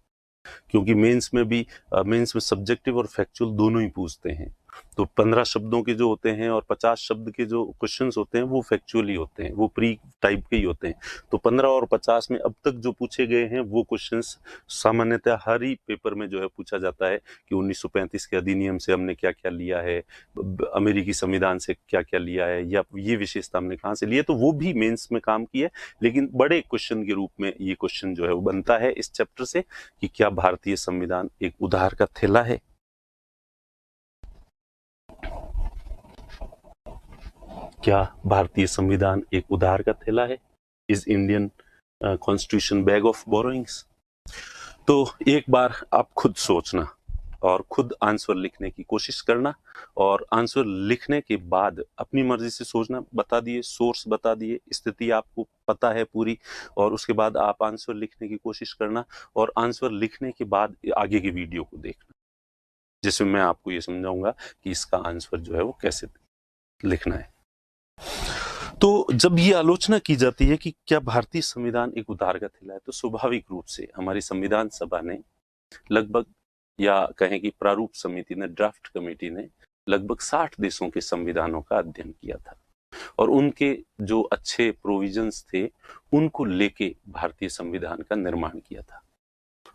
क्योंकि मेंस में सब्जेक्टिव और फैक्चुअल दोनों ही पूछते हैं। तो 15 शब्दों के जो होते हैं और 50 शब्द के जो क्वेश्चंस होते हैं वो फैक्चुअल ही होते हैं, वो प्री टाइप के ही होते हैं। तो 15 और 50 में अब तक जो पूछे गए हैं वो क्वेश्चंस सामान्यतः हर ही पेपर में जो है पूछा जाता है कि 1935 के अधिनियम से हमने क्या क्या लिया है, अमेरिकी संविधान से क्या क्या लिया है, या ये विशेषता हमने कहाँ से ली है। तो वो भी मेंस में काम किया है, लेकिन बड़े क्वेश्चन के रूप में ये क्वेश्चन जो है वो बनता है इस चैप्टर से कि क्या भारतीय संविधान एक उधार का थैला है। क्या भारतीय संविधान एक उधार का थैला है? Is Indian constitution bag of borrowings? तो एक बार आप खुद सोचना और खुद आंसर लिखने की कोशिश करना, और आंसर लिखने के बाद अपनी मर्जी से सोचना, बता दिए सोर्स, बता दिए स्थिति आपको पता है पूरी, और उसके बाद आप आंसर लिखने की कोशिश करना, और आंसर लिखने के बाद आगे की वीडियो को देखना, जिसमें मैं आपको ये समझाऊंगा कि इसका आंसर जो है वो कैसे लिखना है। तो जब ये आलोचना की जाती है कि क्या भारतीय संविधान एक उधार का थैला है, तो स्वाभाविक रूप से हमारी संविधान सभा ने लगभग, या कहें कि प्रारूप समिति ने, ड्राफ्ट कमेटी ने लगभग 60 देशों के संविधानों का अध्ययन किया था, और उनके जो अच्छे प्रोविजंस थे उनको लेके भारतीय संविधान का निर्माण किया था।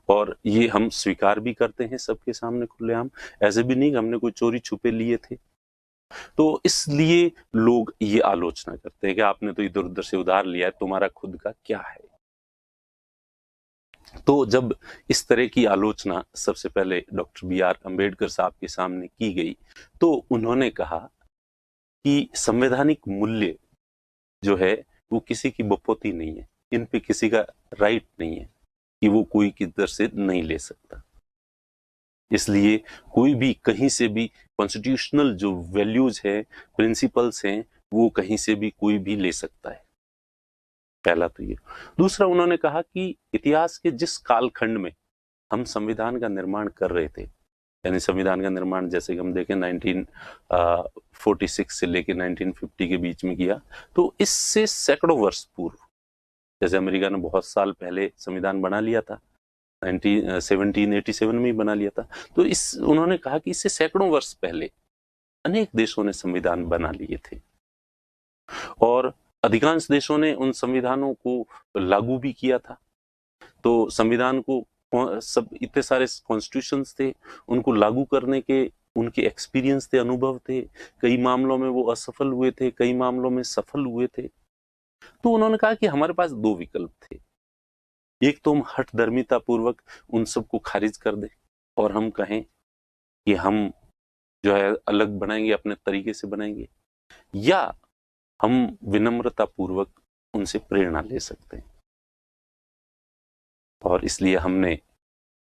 और ये हम स्वीकार भी करते हैं सबके सामने खुलेआम, ऐसे भी नहीं हमने कोई चोरी छुपे लिए थे। तो इसलिए लोग ये आलोचना करते हैं कि आपने तो इधर उधर से उधार लिया है, तुम्हारा खुद का क्या है। तो जब इस तरह की आलोचना सबसे पहले डॉक्टर बी.आर. अंबेडकर साहब के सामने की गई, तो उन्होंने कहा कि संवैधानिक मूल्य जो है वो किसी की बपौती नहीं है, इन पे किसी का राइट नहीं है कि वो कोई किधर से नहीं ले सकता। इसलिए कोई भी कहीं से भी कॉन्स्टिट्यूशनल जो वैल्यूज है, प्रिंसिपल्स हैं, वो कहीं से भी कोई भी ले सकता है। पहला तो ये। दूसरा, उन्होंने कहा कि इतिहास के जिस कालखंड में हम संविधान का निर्माण कर रहे थे, यानी संविधान का निर्माण जैसे कि हम देखें 1946 से लेकर 1950 के बीच में किया, तो इससे सैकड़ों वर्ष पूर्व, जैसे अमेरिका ने बहुत साल पहले संविधान बना लिया था, 1787 में ही बना लिया था, तो उन्होंने कहा कि इससे सैकड़ों वर्ष पहले अनेक देशों ने संविधान बना लिए थे, और अधिकांश देशों ने उन संविधानों को लागू भी किया था। तो संविधान को सब इतने सारे कॉन्स्टिट्यूशंस थे, उनको लागू करने के उनके एक्सपीरियंस थे, अनुभव थे, कई मामलों में वो असफल हुए थे, कई मामलों में सफल हुए थे। तो उन्होंने कहा कि हमारे पास दो विकल्प थे, एक तो हम हठधर्मिता पूर्वक उन सबको खारिज कर दें और हम कहें कि हम जो है अलग बनाएंगे, अपने तरीके से बनाएंगे, या हम विनम्रता पूर्वक उनसे प्रेरणा ले सकते हैं। और इसलिए हमने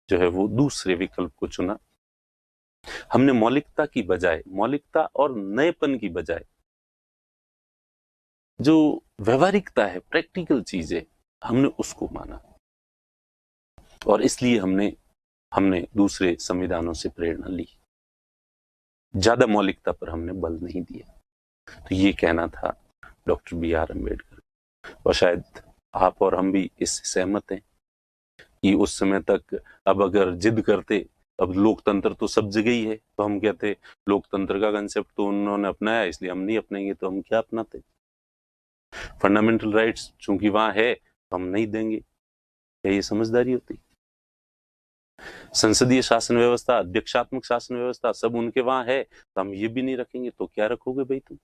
जो है वो दूसरे विकल्प को चुना। हमने मौलिकता की बजाय, मौलिकता और नएपन की बजाय जो व्यवहारिकता है, प्रैक्टिकल चीज है, हमने उसको माना, और इसलिए हमने दूसरे संविधानों से प्रेरणा ली। ज्यादा मौलिकता पर हमने बल नहीं दिया। तो ये कहना था डॉक्टर B.R. अम्बेडकर, और शायद आप और हम भी इससे सहमत हैं कि उस समय तक अब अगर जिद करते, अब लोकतंत्र तो सब जगह ही है, तो हम कहते लोकतंत्र का कंसेप्ट तो उन्होंने अपनाया इसलिए हम नहीं अपनाएंगे, तो हम क्या अपनाते? फंडामेंटल राइट्स चूंकि वहां है तो हम नहीं देंगे, क्या ये समझदारी होती? संसदीय शासन व्यवस्था, अध्यक्षात्मक शासन व्यवस्था सब उनके वहां है, तो हम ये भी नहीं रखेंगे, तो क्या रखोगे भाई तुम?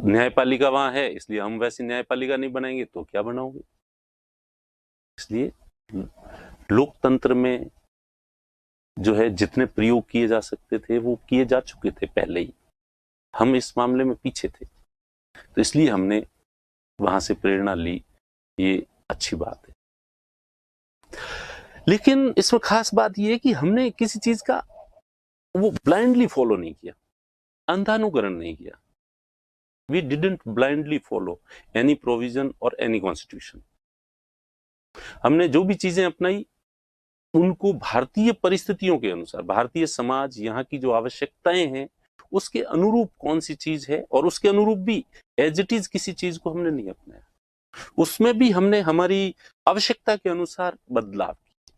न्यायपालिका वहां है इसलिए हम वैसी न्यायपालिका नहीं बनाएंगे, तो क्या बनाओगे? इसलिए लोकतंत्र में जो है जितने प्रयोग किए जा सकते थे वो किए जा चुके थे पहले ही, हम इस मामले में पीछे थे, तो इसलिए हमने वहां से प्रेरणा ली, ये अच्छी बात है। लेकिन इसमें खास बात यह है कि हमने किसी चीज का वो ब्लाइंडली फॉलो नहीं किया, अंधानुकरण नहीं किया। We didn't blindly follow any provision or any constitution. हमने जो भी चीजें अपनाई उनको भारतीय परिस्थितियों के अनुसार, भारतीय समाज, यहाँ की जो आवश्यकताएं हैं उसके अनुरूप कौन सी चीज है, और उसके अनुरूप भी एज इट इज किसी चीज को हमने नहीं अपनाया, उसमें भी हमने हमारी आवश्यकता के अनुसार बदलाव किए।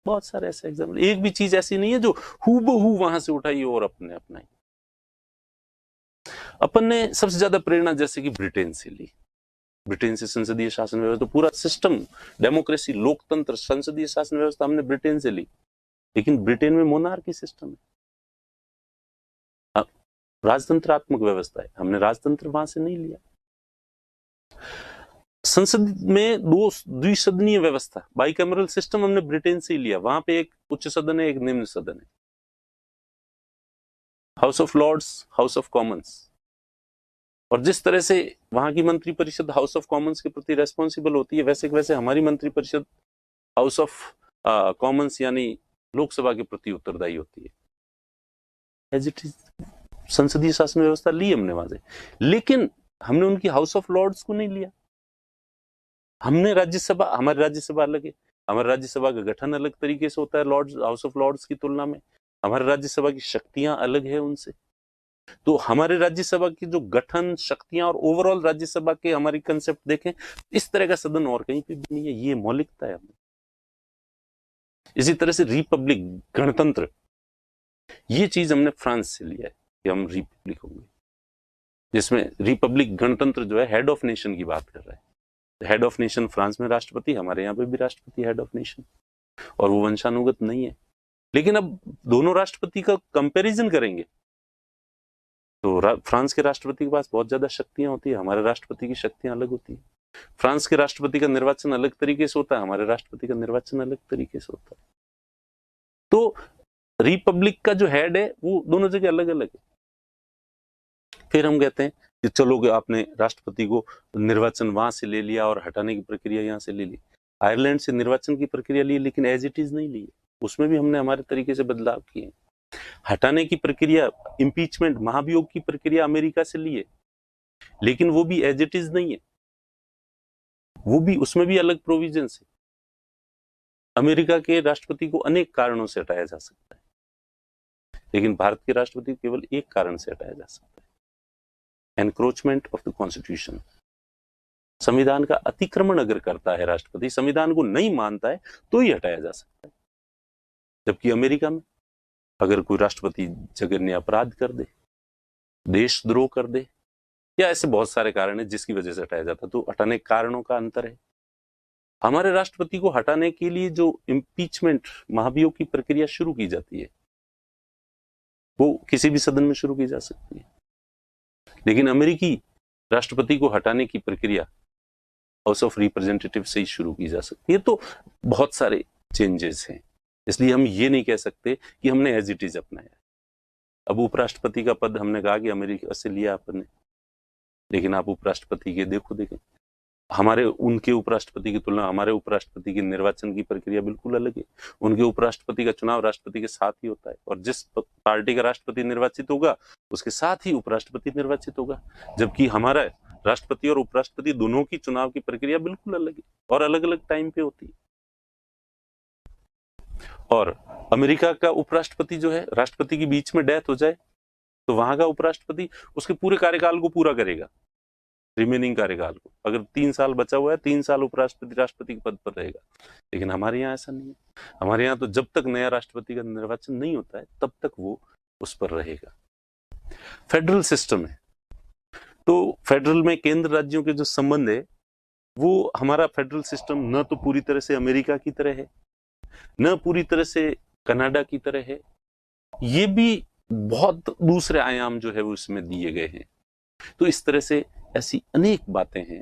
बहुत सारे ऐसे एग्जाम्पल, एक भी चीज ऐसी नहीं है जो हूबहू वहां से उठाई और अपने अपनाई। अपन ने सबसे ज्यादा प्रेरणा जैसे कि ब्रिटेन से ली, ब्रिटेन से संसदीय शासन व्यवस्था, तो पूरा सिस्टम, डेमोक्रेसी, लोकतंत्र, संसदीय शासन व्यवस्था हमने ब्रिटेन से ली। लेकिन ब्रिटेन में मोनार्की सिस्टम है, राजतंत्रात्मक व्यवस्था है, हमने राजतंत्र वहां से नहीं लिया। संसद में द्विसदनीय व्यवस्था, बाइकैमरल सिस्टम हमने ब्रिटेन से ही लिया, वहां पे एक उच्च सदन है, एक निम्न सदन है, House of Lords, House of Commons. और जिस तरह से वहां की मंत्रिपरिषद हाउस ऑफ कॉमन्स के प्रति रेस्पॉन्सिबल होती है, वैसे हमारी मंत्रिपरिषद हाउस ऑफ कॉमन्स यानी लोकसभा के प्रति उत्तरदायी होती है। एज इट इज संसदीय शासन व्यवस्था ली हमने वहां से, लेकिन हमने उनकी हाउस ऑफ लॉर्ड्स को नहीं लिया। हमने राज्यसभा, हमारी राज्यसभा अलग है, हमारी राज्यसभा का गठन अलग तरीके से होता है लॉर्ड्स, हाउस ऑफ लॉर्ड्स की तुलना में। हमारी राज्यसभा की शक्तियां अलग है उनसे, तो हमारे राज्यसभा की जो गठन, शक्तियां और ओवरऑल राज्यसभा के हमारी कंसेप्ट देखें, इस तरह का सदन और कहीं पे भी नहीं है, ये मौलिकता है हमें। इसी तरह से रिपब्लिक, गणतंत्र, ये चीज हमने फ्रांस से लिया है कि हम रिपब्लिक होंगे, जिसमें रिपब्लिक, गणतंत्र जो है हेड ऑफ नेशन की बात कर रहा है। हेड ऑफ नेशन फ्रांस में राष्ट्रपति, हमारे यहाँ पे भी राष्ट्रपति हेड ऑफ नेशन, और वो वंशानुगत नहीं है। लेकिन अब दोनों राष्ट्रपति का कंपैरिजन करेंगे तो फ्रांस के राष्ट्रपति के पास बहुत ज्यादा शक्तियां होती है, हमारे राष्ट्रपति की शक्तियां अलग होती है। फ्रांस के राष्ट्रपति का निर्वाचन अलग तरीके से होता है, हमारे राष्ट्रपति का निर्वाचन अलग तरीके से होता है। तो रिपब्लिक का जो हेड है वो दोनों जगह अलग अलग है। फिर हम कहते हैं कि चलो आपने राष्ट्रपति को निर्वाचन वहां से ले लिया और हटाने की प्रक्रिया यहाँ से ले ली। आयरलैंड से निर्वाचन की प्रक्रिया ली, लेकिन एज इट इज नहीं ली, उसमें भी हमने हमारे तरीके से बदलाव किए। हटाने की प्रक्रिया, इंपीचमेंट, महाभियोग की प्रक्रिया अमेरिका से ली है, लेकिन वो भी एज इट इज नहीं है, वो भी, उसमें भी अलग प्रोविजंस है। अमेरिका के राष्ट्रपति को अनेक कारणों से हटाया जा सकता है, लेकिन भारत के राष्ट्रपति को केवल एक कारण से हटाया जा सकता है, एनक्रोचमेंट ऑफ द कॉन्स्टिट्यूशन। संविधान का अतिक्रमण अगर करता है राष्ट्रपति, संविधान को नहीं मानता है, तो ही हटाया जा सकता है। जबकि अमेरिका में अगर कोई राष्ट्रपति जघन्य अपराध कर दे, देशद्रोह कर दे, या ऐसे बहुत सारे कारण हैं जिसकी वजह से हटाया जाता है, तो हटाने के कारणों का अंतर है। हमारे राष्ट्रपति को हटाने के लिए जो इम्पीचमेंट, महाभियोग की प्रक्रिया शुरू की जाती है, वो किसी भी सदन में शुरू की जा सकती है, लेकिन अमेरिकी राष्ट्रपति को हटाने की प्रक्रिया हाउस ऑफ रिप्रेजेंटेटिव से ही शुरू की जा सकती है। तो बहुत सारे चेंजेस हैं, इसलिए हम ये नहीं कह सकते कि हमने एज इट इज अपनाया। अब उपराष्ट्रपति का पद हमने कहा कि अमेरिका से लिया आपने, लेकिन आप उपराष्ट्रपति के देखें, हमारे, उनके उपराष्ट्रपति की तुलना हमारे उपराष्ट्रपति के निर्वाचन की प्रक्रिया बिल्कुल अलग है। उनके उपराष्ट्रपति का चुनाव राष्ट्रपति के साथ ही होता है, और जिस पार्टी का राष्ट्रपति निर्वाचित होगा उसके साथ ही उपराष्ट्रपति निर्वाचित होगा, जबकि हमारा राष्ट्रपति और उपराष्ट्रपति दोनों की चुनाव की प्रक्रिया बिल्कुल अलग है और अलग अलग टाइम पे होती है। और अमेरिका का उपराष्ट्रपति जो है, राष्ट्रपति के बीच में डेथ हो जाए तो वहां का उपराष्ट्रपति उसके पूरे कार्यकाल को पूरा करेगा, रिमेनिंग कार्यकाल को। अगर 3 साल बचा हुआ है, 3 साल उपराष्ट्रपति राष्ट्रपति के पद पर रहेगा। लेकिन हमारे यहाँ ऐसा नहीं है। हमारे यहाँ तो जब तक नया राष्ट्रपति का निर्वाचन नहीं होता है तब तक वो उस पर रहेगा। फेडरल सिस्टम है, तो फेडरल में केंद्र राज्यों के जो संबंध है, वो हमारा फेडरल सिस्टम न तो पूरी तरह से अमेरिका की तरह है, न पूरी तरह से कनाडा की तरह है। ये भी बहुत दूसरे आयाम जो है वो इसमें दिए गए हैं। तो इस तरह से ऐसी अनेक बातें हैं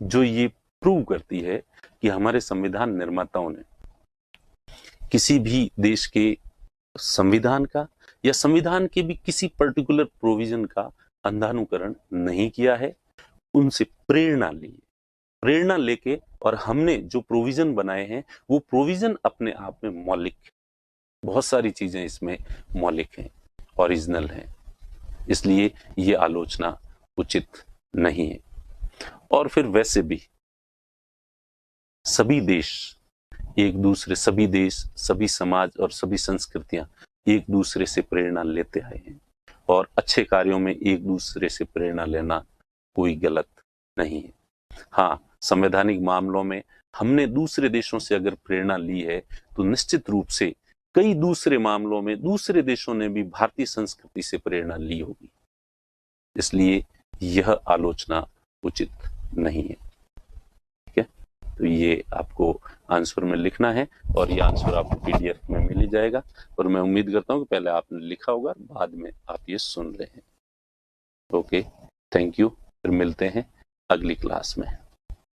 जो ये प्रूव करती है कि हमारे संविधान निर्माताओं ने किसी भी देश के संविधान का या संविधान के भी किसी पर्टिकुलर प्रोविजन का अंधानुकरण नहीं किया है, उनसे प्रेरणा ली, प्रेरणा लेके, और हमने जो प्रोविजन बनाए हैं वो प्रोविजन अपने आप में मौलिक, बहुत सारी चीजें इसमें मौलिक हैं, ओरिजिनल हैं, इसलिए ये आलोचना उचित नहीं है। और फिर वैसे भी सभी देश एक दूसरे, सभी देश, सभी समाज और सभी संस्कृतियां एक दूसरे से प्रेरणा लेते आए हैं, और अच्छे कार्यों में एक दूसरे से प्रेरणा लेना कोई गलत नहीं है। हाँ, संवैधानिक मामलों में हमने दूसरे देशों से अगर प्रेरणा ली है तो निश्चित रूप से कई दूसरे मामलों में दूसरे देशों ने भी भारतीय संस्कृति से प्रेरणा ली होगी, इसलिए यह आलोचना उचित नहीं है। ठीक है, तो ये आपको आंसर में लिखना है, और ये आंसर आपको पीडीएफ में मिल ही जाएगा। और मैं उम्मीद करता हूँ कि पहले आपने लिखा होगा, बाद में आप ये सुन रहे हैं। Okay, thank you. फिर मिलते हैं अगली क्लास में।